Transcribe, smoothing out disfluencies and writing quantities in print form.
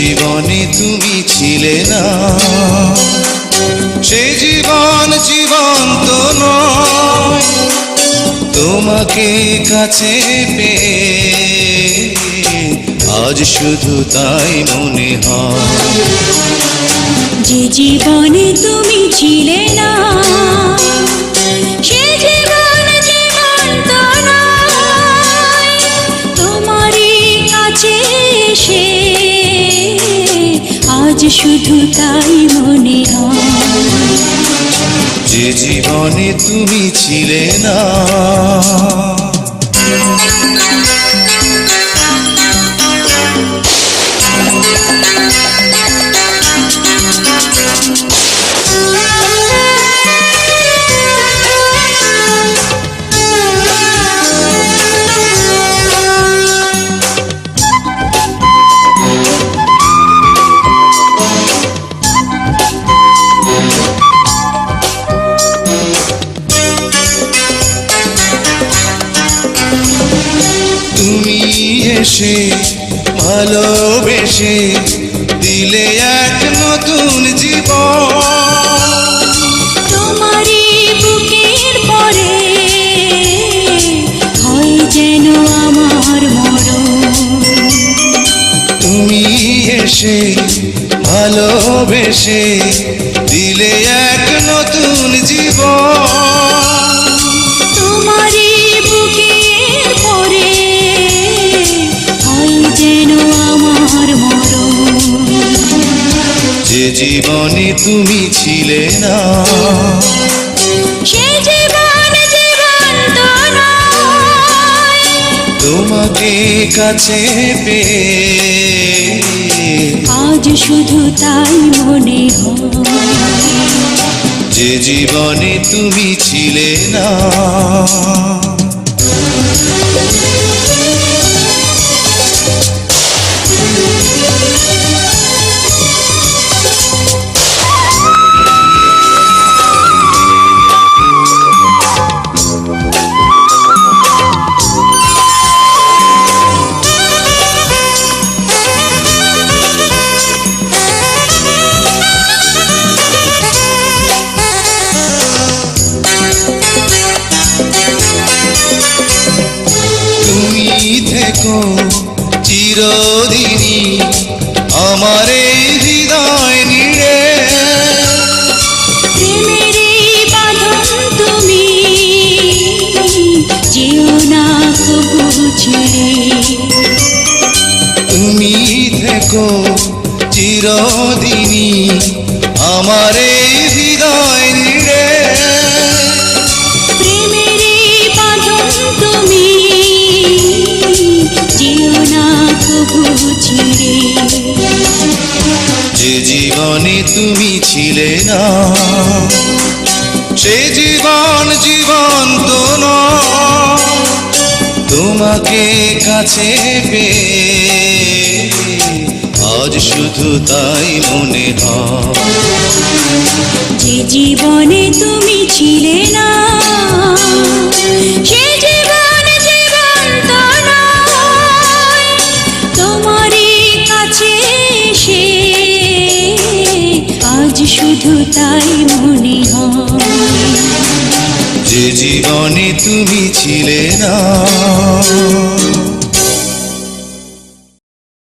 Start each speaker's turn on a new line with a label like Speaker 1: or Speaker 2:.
Speaker 1: জীবনে তুমি ছিলে না, সে জীবন জীবন্ত নয়। তোমাকে কাছে পেয়ে আজ শুধু তাই মনে হয়।
Speaker 2: যে জীবনে তুমি ছিলে না, সে জীবন জীবন্ত নয়। তোমারই কাছে এসে আজ শুধু তাই মনে হয়।
Speaker 1: যে জীবনে তুমি ছিলে না। তুমি এসে ভালোবেসে দিলে এক নতুন জীবন।
Speaker 2: তোমারই বুকের পরে হয় যেন আমার মরণ।
Speaker 1: তুমি এসে ভালোবেসে দিলে এক নতুন জীবন।
Speaker 2: তোমারই বুকের পরে হয় যেন আমার মরণ।
Speaker 1: যে জীবনে তুমি ছিলে না,
Speaker 2: সে জীবন জীবন্ত নয়।
Speaker 1: তোমাকে কাছে পেয়ে
Speaker 2: আজ শুধু তাই মনে হয়।
Speaker 1: যে জীবনে তুমি ছিলে না। থেকো চিরদিনই আমার এই হৃদয় নিয়ে।
Speaker 2: প্রেমেরই বাঁধন তুমি, যেও না কবু ছেড়ে।
Speaker 1: তুমি থেকো চিরদিনই আমার এই হৃদয় নিয়ে।
Speaker 2: প্রেমেরই বাঁধন তুমি, যেও না কবু ছেড়ে।
Speaker 1: যে জীবনে তুমি ছিলে না, সে জীবন জীবন্ত নয়। তোমাকে কাছে পেয়ে আজ শুধু তাই মনে হয়।
Speaker 2: যে জীবনে তুমি ছিলে না, সে জীবন জীবন্ত নয়। তোমারই কাছে এসে আজ শুধু তাই মনে হয়।
Speaker 1: যে জীবনে তুমি ছিলে না।